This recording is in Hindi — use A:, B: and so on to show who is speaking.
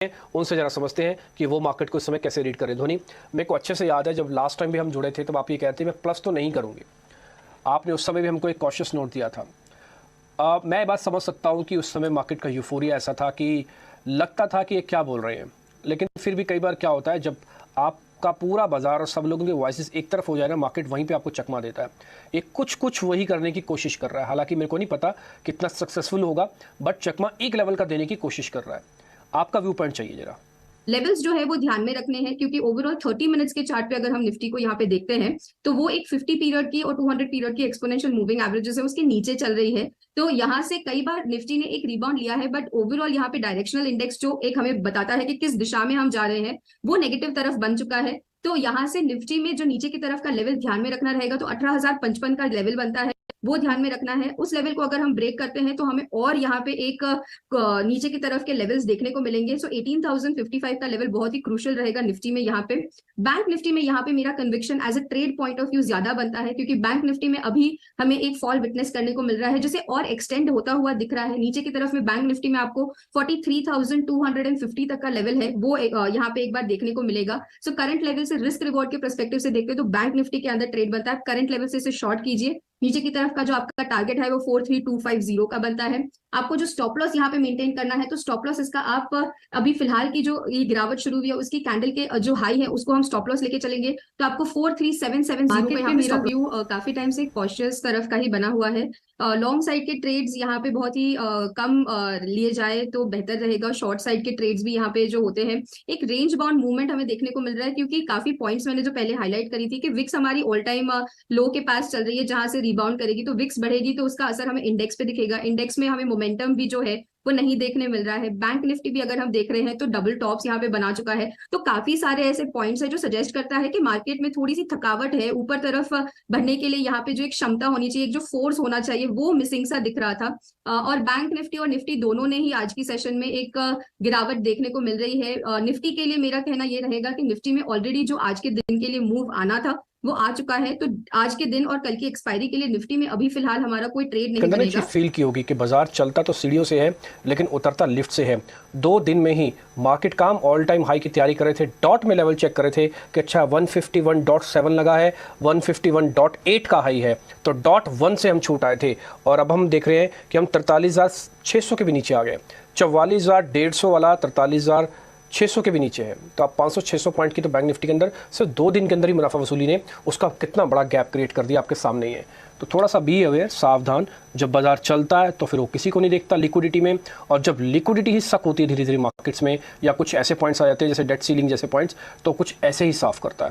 A: उनसे ज़रा समझते हैं कि वो मार्केट को इस समय कैसे रीड करें। धोनी, मेरे को अच्छे से याद है जब लास्ट टाइम भी हम जुड़े थे तब आप ये कहते मैं प्लस तो नहीं करूँगी। आपने उस समय भी हमको एक कॉशियस नोट दिया था। मैं ये बात समझ सकता हूँ कि उस समय मार्केट का यूफोरिया ऐसा था कि लगता था कि ये क्या बोल रहे हैं, लेकिन फिर भी कई बार क्या होता है जब आपका पूरा बाजार और सब लोगों के वॉइसेस एक तरफ हो जाए ना, मार्केट वहीं पे आपको चकमा देता है। ये कुछ वही करने की कोशिश कर रहा है, हालांकि मेरे को नहीं पता कितना सक्सेसफुल होगा, बट चकमा एक लेवल का देने की कोशिश कर रहा है। आपका व्यू पॉइंट चाहिए जरा।
B: लेवल्स जो है वो ध्यान में रखने हैं, क्योंकि ओवरऑल 30 मिनट्स के चार्ट पे अगर हम निफ्टी को यहाँ पे देखते हैं तो वो एक 50 पीरियड की और 200 पीरियड की एक्सपोनेंशियल मूविंग एवरेजेस है उसके नीचे चल रही है। तो यहाँ से कई बार निफ्टी ने एक रिबाउंड लिया है, बट ओवरऑल यहाँ पे डायरेक्शनल इंडेक्स जो एक हमें बताता है कि किस दिशा में हम जा रहे हैं वो नेगेटिव तरफ बन चुका है। तो यहाँ से निफ्टी में जो नीचे की तरफ का लेवल ध्यान में रखना रहेगा, तो 18,055 का लेवल बनता है, वो ध्यान में रखना है। उस लेवल को अगर हम ब्रेक करते हैं तो हमें और यहाँ पे एक नीचे की तरफ के लेवल्स देखने को मिलेंगे। सो 18,055 का लेवल बहुत ही क्रूशियल रहेगा निफ्टी में। यहाँ पे बैंक निफ्टी में यहाँ पे मेरा conviction as a trade point of view ज्यादा बनता है, क्योंकि बैंक निफ्टी में अभी हमें एक फॉल विटनेस करने को मिल रहा है जिसे और एक्सटेंड होता हुआ दिख रहा है। नीचे की तरफ में बैंक निफ्टी में आपको 43,250 तक का लेवल है वो यहाँ पे एक बार देखने को मिलेगा। सो करंट लेवल से रिस्क रिवॉर्ड के परस्पेक्टिव से देखते हैं तो बैंक निफ्टी के अंदर ट्रेड बनता है। करंट लेवल से इसे शॉर्ट कीजिए। नीचे की तरफ का जो आपका टारगेट है वो 43,250 का बनता है। आपको जो स्टॉप लॉस यहाँ पे मेंटेन करना है, तो स्टॉप लॉस इसका आप अभी फिलहाल की जो ये गिरावट शुरू हुई है उसकी कैंडल के जो हाई है उसको हम स्टॉप लॉस लेके चलेंगे, तो आपको 43,770 पे यहाँ पे स्टॉप व्यू काफी टाइम से कॉशियस तरफ का ही बना हुआ है। लॉन्ग साइड के ट्रेड्स यहाँ पे बहुत ही कम लिए जाए तो बेहतर रहेगा। शॉर्ट साइड के ट्रेड्स भी यहाँ पे जो होते हैं, एक रेंज बाउंड मूवमेंट हमें देखने को मिल रहा है, क्योंकि काफी पॉइंट्स मैंने जो पहले हाईलाइट करी थी कि विक्स हमारी ऑल टाइम लो के पास चल रही है, जहां से रिबाउंड करेगी तो विक्स बढ़ेगी तो उसका असर हमें इंडेक्स पे दिखेगा। इंडेक्स में हमें मोमेंटम भी जो है वो नहीं देखने मिल रहा है। बैंक निफ्टी भी अगर हम देख रहे हैं तो डबल टॉप्स यहाँ पे बना चुका है। तो काफी सारे ऐसे पॉइंट्स है जो सजेस्ट करता है कि मार्केट में थोड़ी सी थकावट है, ऊपर तरफ बढ़ने के लिए यहाँ पे जो एक क्षमता होनी चाहिए, एक जो फोर्स होना चाहिए वो मिसिंग सा दिख रहा था। और बैंक निफ्टी और निफ्टी दोनों ने ही आज की सेशन में एक गिरावट देखने को मिल रही है। निफ्टी के लिए मेरा कहना यह रहेगा कि निफ्टी में ऑलरेडी जो आज के दिन के लिए मूव आना था वो आ चुका है, तो आज के दिन और कल की एक्सपायरी के लिए निफ्टी में अभी फिलहाल हमारा कोई ट्रेड नहीं बनेगा।
A: फील की होगी कि बाजार चलता तो सीढ़ियों से है लेकिन उतरता लिफ्ट से है। 2 दिन में ही मार्केट काम ऑल टाइम हाई की तैयारी कर रहे थे, डॉट में लेवल चेक कर रहे थे कि अच्छा 151.7 लगा है, 151.8 का हाई है, तो डॉट 1 से हम छूट आए थे और अब हम देख रहे हैं कि हम 43,600 के भी नीचे आ गए। 44,150 वाला 43,600 के भी नीचे है, तो आप 500-600 पॉइंट की तो बैंक निफ्टी के अंदर सिर्फ 2 दिन के अंदर ही मुनाफा वसूली ने उसका कितना बड़ा गैप क्रिएट कर दिया आपके सामने ही है। तो थोड़ा सा बी अवेयर, सावधान। जब बाजार चलता है तो फिर वो किसी को नहीं देखता लिक्विडिटी में, और जब लिक्विडिटी ही सक होती है धीरे धीरे मार्केट्स में या कुछ ऐसे पॉइंट्स आ जाते हैं जैसे डेट सीलिंग जैसे पॉइंट्स, तो कुछ ऐसे ही साफ करता है।